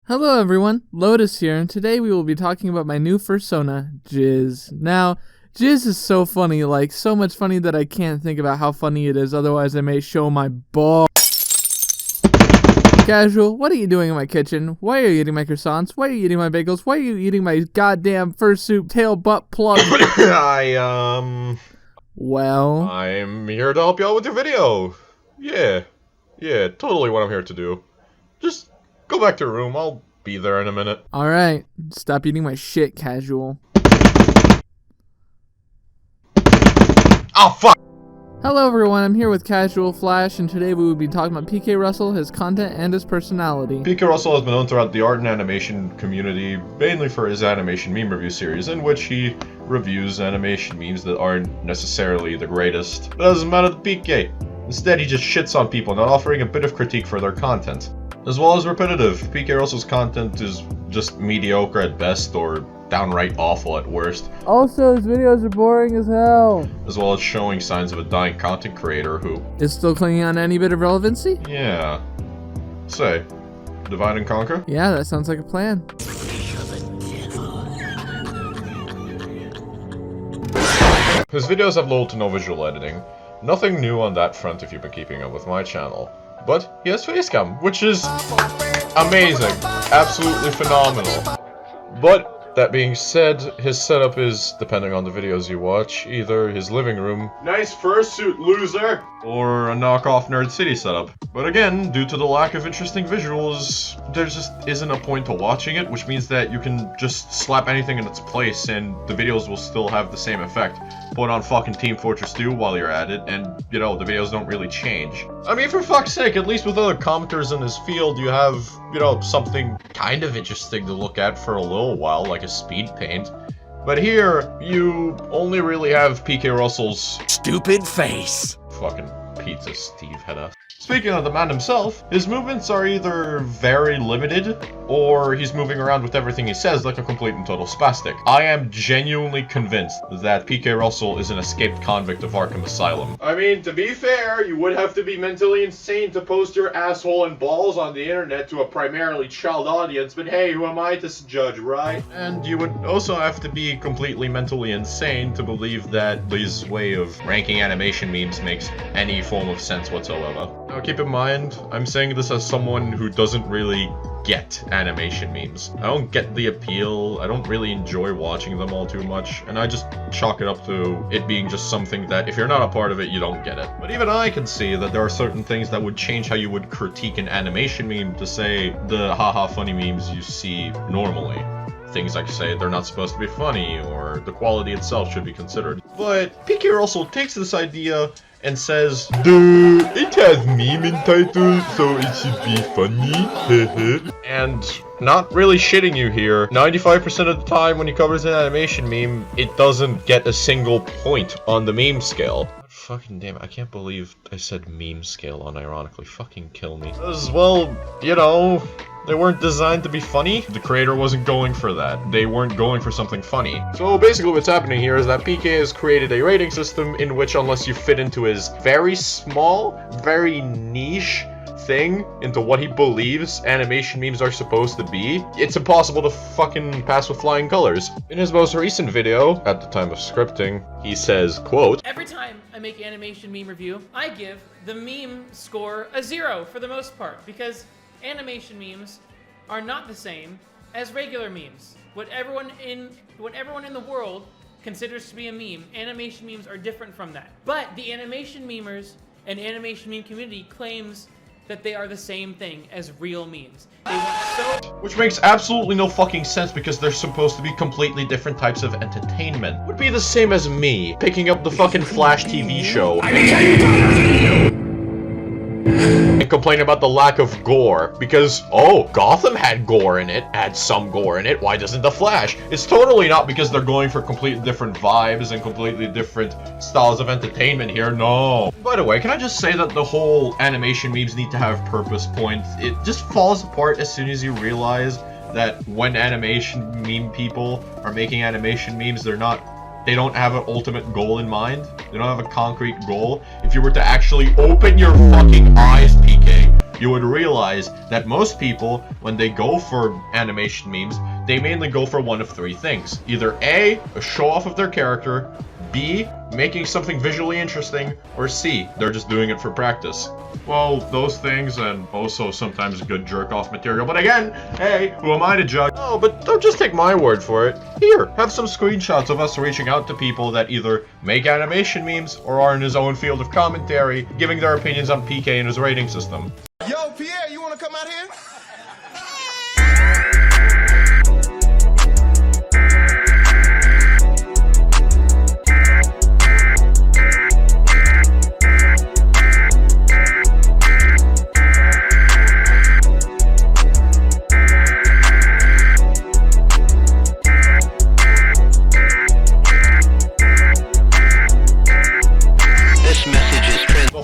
Hello everyone, Lotus here, and today we will be talking about my new fursona, Jizz. Now, Jizz is so funny, like so much funny that I can't think about how funny it is, otherwise I may show my ball. Casual, what are you doing in my kitchen? Why are you eating my croissants? Why are you eating my bagels? Why are you eating my goddamn fursuit tail butt plug? Well, I'm here to help you out with your video. Yeah, totally what I'm here to do. Just go back to your room, I'll be there in a minute. alright, stop eating my shit, Casual. Oh, fuck! Hello everyone, I'm here with Casual Flash, and today we will be talking about PKRUSSL, his content, and his personality. PKRUSSL has been known throughout the art and animation community, mainly for his animation meme review series, in which he reviews animation memes that aren't necessarily the greatest. But it doesn't matter to PK. Instead, he just shits on people, not offering a bit of critique for their content. As well as repetitive, PKRUSSL's content is just mediocre at best, or downright awful at worst. Also, his videos are boring as hell. As well as showing signs of a dying content creator who... is still clinging on to any bit of relevancy? yeah. Say, divide and conquer? Yeah, that sounds like a plan. His videos have little to no visual editing. Nothing new on that front if you've been keeping up with my channel. But he has facecam, which is amazing. Absolutely phenomenal. But that being said, his setup is, depending on the videos you watch, either his living room, nice fursuit loser, or a knockoff Nerd City setup. But again, due to the lack of interesting visuals, there just isn't a point to watching it, which means that you can just slap anything in its place and the videos will still have the same effect. Put on fucking Team Fortress 2 while you're at it, and, you know, the videos don't really change. I mean, for fuck's sake, at least with other commenters in his field, you have, you know, something kind of interesting to look at for a little while, like a speed paint. But here, you only really have PKRUSSL's stupid face. Fucking pizza Steve Hedda. Speaking of the man himself, his movements are either very limited, or he's moving around with everything he says like a complete and total spastic. I am genuinely convinced that PKRUSSL is an escaped convict of Arkham Asylum. I mean, to be fair, you would have to be mentally insane to post your asshole and balls on the internet to a primarily child audience, but hey, who am I to judge, right? And you would also have to be completely mentally insane to believe that his way of ranking animation memes makes any form of sense whatsoever. Now keep in mind, I'm saying this as someone who doesn't really get animation memes. I don't get the appeal, I don't really enjoy watching them all too much, and I just chalk it up to it being just something that if you're not a part of it, you don't get it. But even I can see that there are certain things that would change how you would critique an animation meme to say the haha funny memes you see normally. Things like say they're not supposed to be funny, or the quality itself should be considered. But PKRUSSL takes this idea and says, duh, it has meme in title, so it should be funny, and not really shitting you here, 95% of the time when he covers an animation meme, it doesn't get a single point on the meme scale. Fucking damn it, I can't believe I said meme scale unironically. Fucking kill me. As well, you know, they weren't designed to be funny. The creator wasn't going for that. They weren't going for something funny. So basically what's happening here is that PK has created a rating system in which unless you fit into his very small, very niche thing into what he believes animation memes are supposed to be, it's impossible to fucking pass with flying colors. In his most recent video, at the time of scripting, he says, quote, every time I make an animation meme review, I give the meme score a 0 for the most part, because animation memes are not the same as regular memes. What everyone in the world considers to be a meme, animation memes are different from that. But the animation memers and animation meme community claims that they are the same thing as real memes. They want so... which makes absolutely no fucking sense because they're supposed to be completely different types of entertainment. Would be the same as me picking up the fucking Flash TV show and complain about the lack of gore because, oh, Gotham had gore in it, had some gore in it, why doesn't the Flash? It's totally not because they're going for completely different vibes and completely different styles of entertainment here, no. By the way, can I just say that the whole animation memes need to have purpose points? It just falls apart as soon as you realize that when animation meme people are making animation memes, they don't have an ultimate goal in mind. They don't have a concrete goal. If you were to actually open your fucking eyes, PK, you would realize that most people, when they go for animation memes, they mainly go for one of three things. Either A, a show off of their character, B, making something visually interesting, or C, they're just doing it for practice. Well, those things, and also sometimes good jerk-off material, but again, hey, who am I to judge? Oh, but don't just take my word for it. Here, have some screenshots of us reaching out to people that either make animation memes or are in his own field of commentary, giving their opinions on PK and his rating system. Yo, Pierre, you wanna come out here?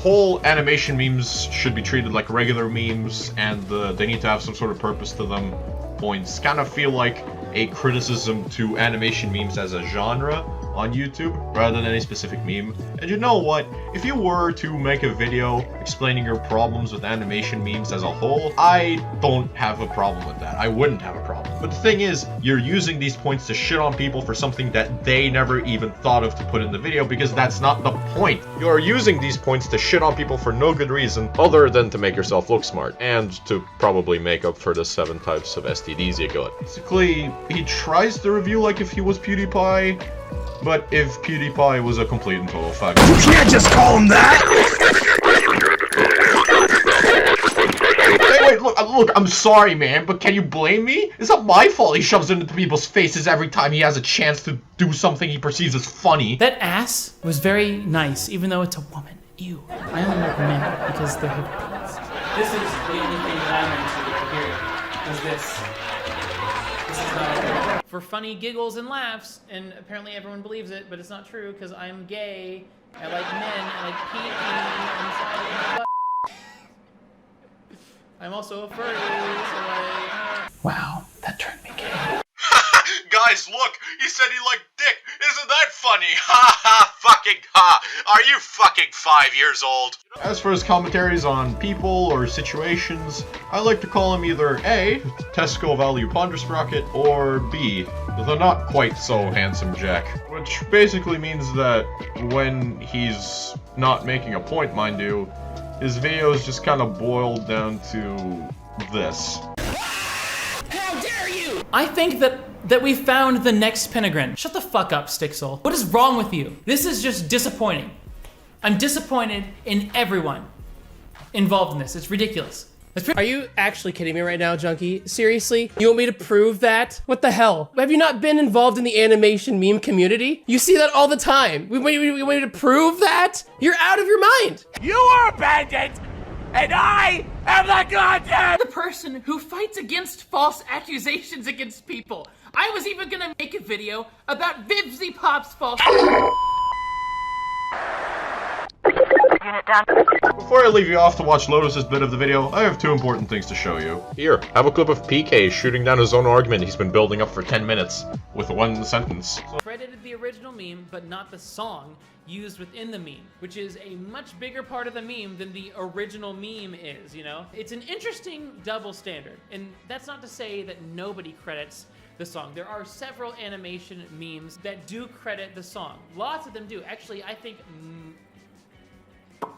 Whole animation memes should be treated like regular memes, and they need to have some sort of purpose to them. Points kind of feel like a criticism to animation memes as a genre on YouTube rather than any specific meme. And you know what? If you were to make a video explaining your problems with animation memes as a whole, I don't have a problem with that. I wouldn't have a problem. But the thing is, you're using these points to shit on people for something that they never even thought of to put in the video, because that's not the point. You're using these points to shit on people for no good reason other than to make yourself look smart and to probably make up for the 7 types of STDs you got. Basically, he tries to review like if he was PewDiePie, but if PewDiePie was a complete and total fuck. You can't just call him that! Hey, wait, look, I'm sorry, man, but can you blame me? It's not my fault he shoves it into people's faces every time he has a chance to do something he perceives as funny. That ass was very nice, even though it's a woman. Ew. I only like men because they're hypocrites. This is the only thing that I'm into here, is this. This is not for funny giggles and laughs, and apparently everyone believes it, but it's not true because I'm gay. I like men. I like pee inside of my butt. I'm also a furry, so Wow, that turned me gay. Guys, look! He said he liked dick! Isn't that funny? Ha ha! Fucking ha! Are you fucking 5 years old? As for his commentaries on people or situations, I like to call him either A, Tesco Value Ponder Sprocket, or B, the not quite so handsome Jack. Which basically means that when he's not making a point, mind you, his videos just kind of boil down to this. How dare you! I think that we found the next Penagrin. Shut the fuck up, Stixel. What is wrong with you? This is just disappointing. I'm disappointed in everyone involved in this. It's ridiculous. Are you actually kidding me right now, Junkie? Seriously? You want me to prove that? What the hell? Have you not been involved in the animation meme community? You see that all the time. We want you to prove that? You're out of your mind. You are a bandit, and I am the goddamn The person who fights against false accusations against people. I was even gonna make a video about Vivzy Pop's false. Before I leave you off to watch Lotus's bit of the video, I have 2 important things to show you. Here, have a clip of PK shooting down his own argument he's been building up for 10 minutes, with 1 sentence. Credited the original meme, but not the song used within the meme, which is a much bigger part of the meme than the original meme is, you know? It's an interesting double standard, and that's not to say that nobody credits the song. There are several animation memes that do credit the song. Lots of them do. Actually, I think...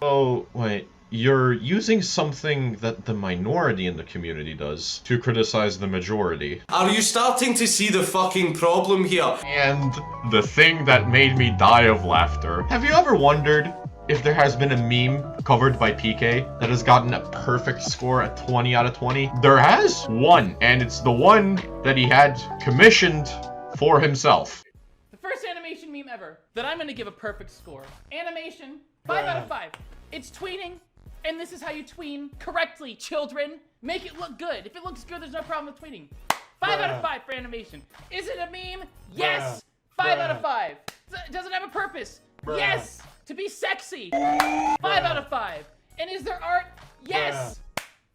Oh, wait. You're using something that the minority in the community does to criticize the majority. Are you starting to see the fucking problem here? And the thing that made me die of laughter. Have you ever wondered if there has been a meme covered by PK that has gotten a perfect score at 20 out of 20? There has one, and it's the one that he had commissioned for himself. The first animation meme ever that I'm gonna give a perfect score. Animation, 5 out of 5. It's tweening, and this is how you tween correctly, children. Make it look good. If it looks good, there's no problem with tweening. 5 out of 5 for animation. Is it a meme? Yes. 5 out of 5. Does it have a purpose? Yes. To be sexy. 5 out of 5. And is there art? Yes.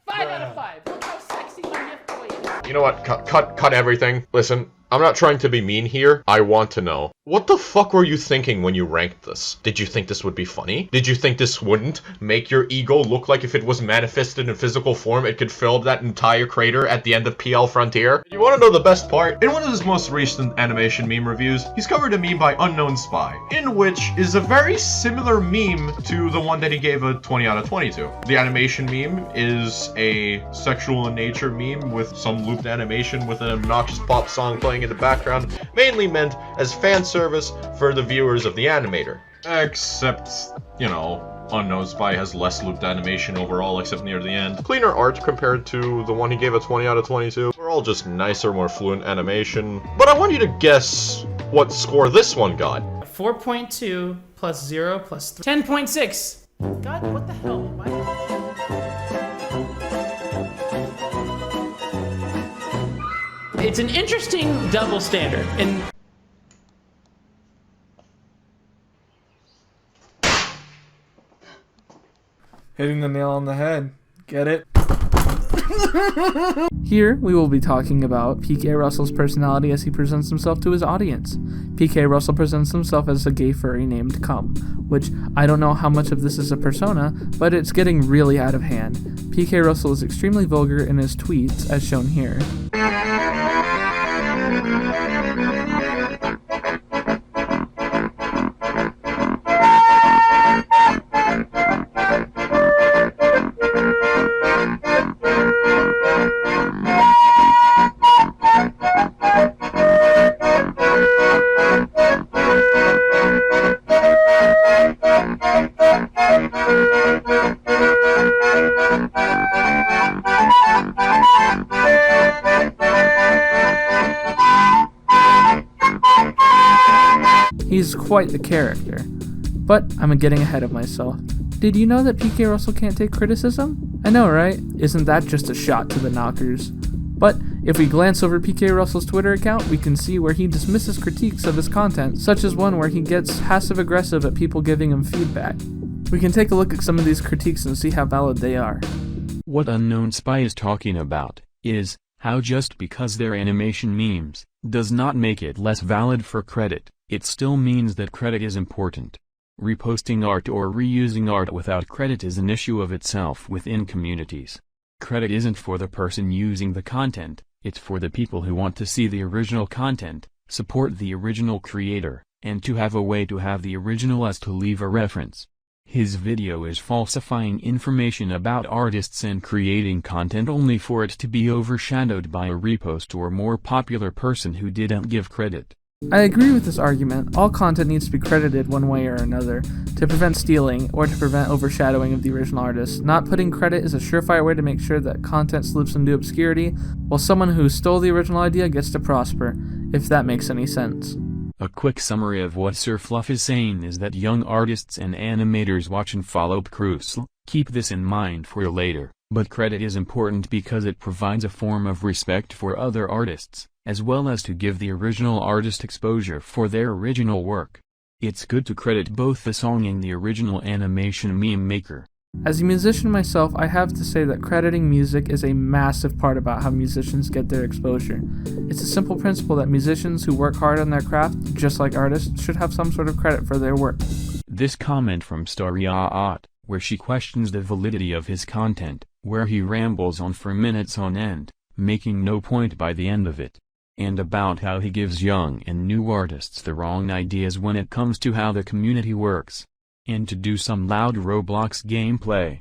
5 out of 5. Look how sexy my gift boy is. You know what? Cut everything. Listen, I'm not trying to be mean here. I want to know. What the fuck were you thinking when you ranked this? Did you think this would be funny? Did you think this wouldn't make your ego look like if it was manifested in physical form, it could fill that entire crater at the end of PL Frontier? You want to know the best part? In one of his most recent animation meme reviews, he's covered a meme by Unknown Spy, in which is a very similar meme to the one that he gave a 20 out of 20 to. The animation meme is a sexual in nature meme with some looped animation with an obnoxious pop song playing in the background, mainly meant as fan service for the viewers of the animator. Except, you know, Unknown Spy has less looped animation overall, except near the end. Cleaner art compared to the one he gave a 20 out of 22. We're all just nicer, more fluent animation. But I want you to guess what score this one got. 4.2 plus 0 plus 3. 10.6. God, what the hell? Why? It's an interesting double standard, and Hitting the nail on the head. Get it? Here, we will be talking about PKRUSSL's personality as he presents himself to his audience. PKRUSSL presents himself as a gay furry named Cum, which I don't know how much of this is a persona, but it's getting really out of hand. PKRUSSL is extremely vulgar in his tweets, as shown here. He's quite the character. But I'm getting ahead of myself. Did you know that PKRUSSL can't take criticism? I know, right? Isn't that just a shot to the knockers? But if we glance over PKRUSSL's Twitter account, we can see where he dismisses critiques of his content, such as one where he gets passive-aggressive at people giving him feedback. We can take a look at some of these critiques and see how valid they are. What Unknown Spy is talking about is how just because they're animation memes does not make it less valid for credit. It still means that credit is important. Reposting art or reusing art without credit is an issue of itself within communities. Credit isn't for the person using the content, it's for the people who want to see the original content, support the original creator, and to have a way to have the original as to leave a reference. His video is falsifying information about artists and creating content only for it to be overshadowed by a repost or more popular person who didn't give credit. I agree with this argument. All content needs to be credited one way or another, to prevent stealing, or to prevent overshadowing of the original artist. Not putting credit is a surefire way to make sure that content slips into obscurity, while someone who stole the original idea gets to prosper, if that makes any sense. A quick summary of what Sir Fluff is saying is that young artists and animators watch and follow PKRUSSL. Keep this in mind for later, but credit is important because it provides a form of respect for other artists, as well as to give the original artist exposure for their original work. It's good to credit both the song and the original animation meme maker. As a musician myself, I have to say that crediting music is a massive part about how musicians get their exposure. It's a simple principle that musicians who work hard on their craft, just like artists, should have some sort of credit for their work. This comment from Staryaat, where she questions the validity of his content, where he rambles on for minutes on end, making no point by the end of it, and about how he gives young and new artists the wrong ideas when it comes to how the community works, and to do some loud Roblox gameplay.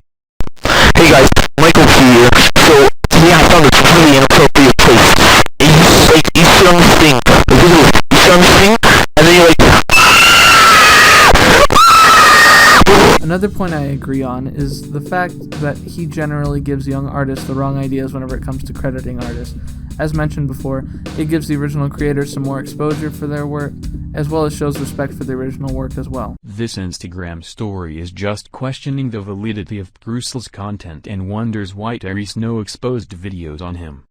Hey guys, Michael here. So today I found this really inappropriate place. And you sit on this thing, you sit on this thing, and then you're like. Another point I agree on is the fact that he generally gives young artists the wrong ideas whenever it comes to crediting artists. As mentioned before, it gives the original creators some more exposure for their work, as well as shows respect for the original work as well. This Instagram story is just questioning the validity of PKRUSSL's content and wonders why there is no exposed videos on him.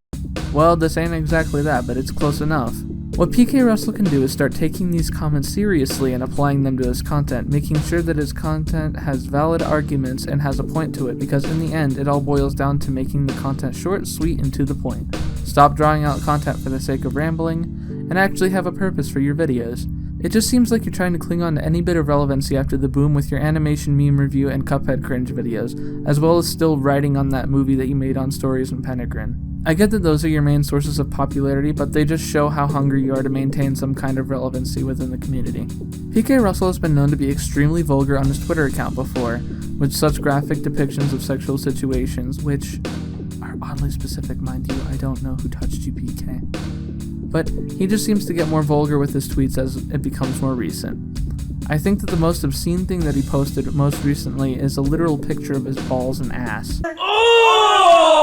Well, this ain't exactly that, but it's close enough. What PKRUSSL can do is start taking these comments seriously and applying them to his content, making sure that his content has valid arguments and has a point to it, because in the end, it all boils down to making the content short, sweet, and to the point. Stop drawing out content for the sake of rambling, and actually have a purpose for your videos. It just seems like you're trying to cling on to any bit of relevancy after the boom with your animation meme review and Cuphead cringe videos, as well as still writing on that movie that you made on Stories and Penegrin. I get that those are your main sources of popularity, but they just show how hungry you are to maintain some kind of relevancy within the community. PKRUSSL has been known to be extremely vulgar on his Twitter account before, with such graphic depictions of sexual situations, which are oddly specific, mind you. I don't know who touched you, PK. But he just seems to get more vulgar with his tweets as it becomes more recent. I think that the most obscene thing that he posted most recently is a literal picture of his balls and ass. Oh!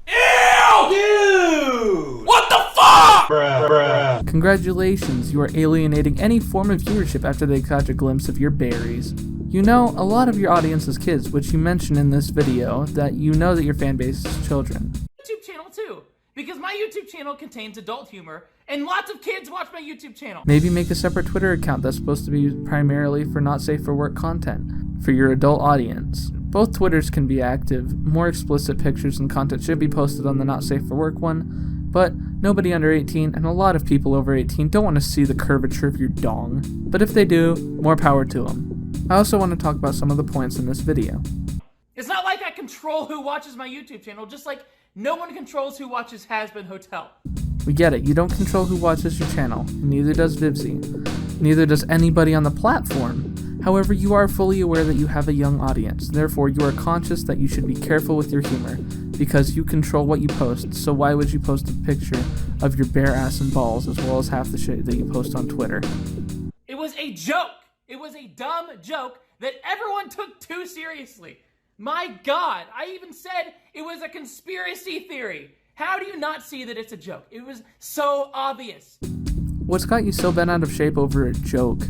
Ew! Dude! What the fuck? Bruh. Congratulations, you are alienating any form of viewership after they catch a glimpse of your berries. You know, a lot of your audience is kids, which you mention in this video, that you know that your fan base is children. YouTube channel too, because my YouTube channel contains adult humor, and lots of kids watch my YouTube channel. Maybe make a separate Twitter account that's supposed to be primarily for not safe for work content, for your adult audience. Both Twitters can be active, more explicit pictures and content should be posted on the not safe for work one, but nobody under 18 and a lot of people over 18 don't want to see the curvature of your dong. But if they do, more power to them. I also want to talk about some of the points in this video. It's not like I control who watches my YouTube channel, just like no one controls who watches Has-Been Hotel. We get it, you don't control who watches your channel, neither does Vivzy, neither does anybody on the platform. However, you are fully aware that you have a young audience, therefore you are conscious that you should be careful with your humor, because you control what you post, so why would you post a picture of your bare ass and balls as well as half the shit that you post on Twitter? It was a joke! It was a dumb joke that everyone took too seriously. My God, I even said it was a conspiracy theory. How do you not see that it's a joke? It was so obvious. What's got you so bent out of shape over a joke?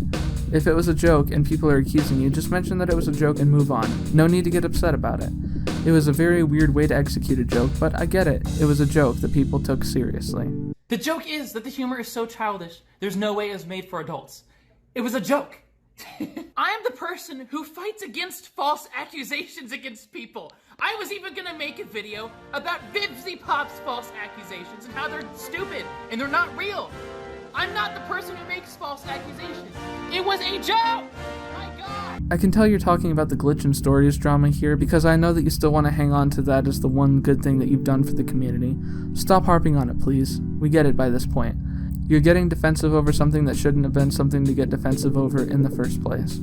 If it was a joke and people are accusing you, just mention that it was a joke and move on. No need to get upset about it. It was a very weird way to execute a joke, but I get it. It was a joke that people took seriously. The joke is that the humor is so childish, there's no way it was made for adults. It was a joke. I am the person who fights against false accusations against people. I was even gonna make a video about Vivzy Pop's false accusations and how they're stupid and they're not real. I'm not the person who makes false accusations. It was a joke! My God! I can tell you're talking about the glitch in stories drama here because I know that you still want to hang on to that as the one good thing that you've done for the community. Stop harping on it, please. We get it by this point. You're getting defensive over something that shouldn't have been something to get defensive over in the first place.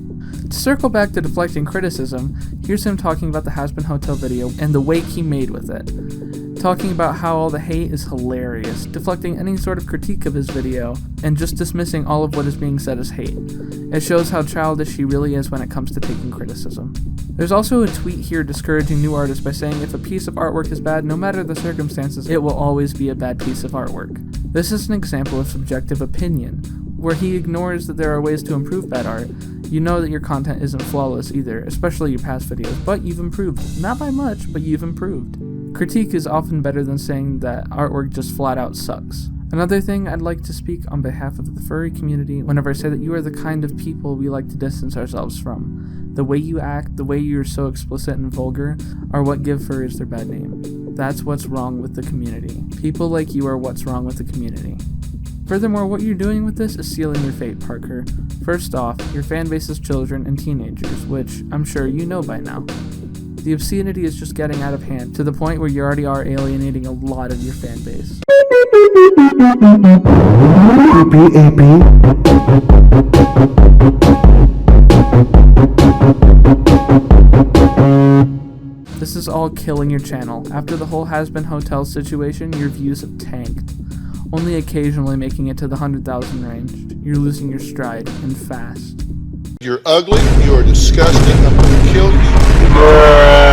To circle back to deflecting criticism, here's him talking about the Has-Been Hotel video and the wake he made with it. Talking about how all the hate is hilarious, deflecting any sort of critique of his video, and just dismissing all of what is being said as hate. It shows how childish he really is when it comes to taking criticism. There's also a tweet here discouraging new artists by saying if a piece of artwork is bad, no matter the circumstances, it will always be a bad piece of artwork. This is an example of subjective opinion, where he ignores that there are ways to improve bad art. You know that your content isn't flawless either, especially your past videos, but you've improved. Not by much, but you've improved. Critique is often better than saying that artwork just flat out sucks. Another thing I'd like to speak on behalf of the furry community whenever I say that you are the kind of people we like to distance ourselves from. The way you act, the way you're so explicit and vulgar, are what give furries their bad name. That's what's wrong with the community. People like you are what's wrong with the community. Furthermore, what you're doing with this is sealing your fate, Parker. First off, your fan base is children and teenagers, which I'm sure you know by now. The obscenity is just getting out of hand, to the point where you already are alienating a lot of your fan base. This is all killing your channel. After the whole Has-Been Hotel situation, your views have tanked. Only occasionally making it to the 100,000 range. You're losing your stride, and fast. You're ugly, you are disgusting, I'm gonna kill you.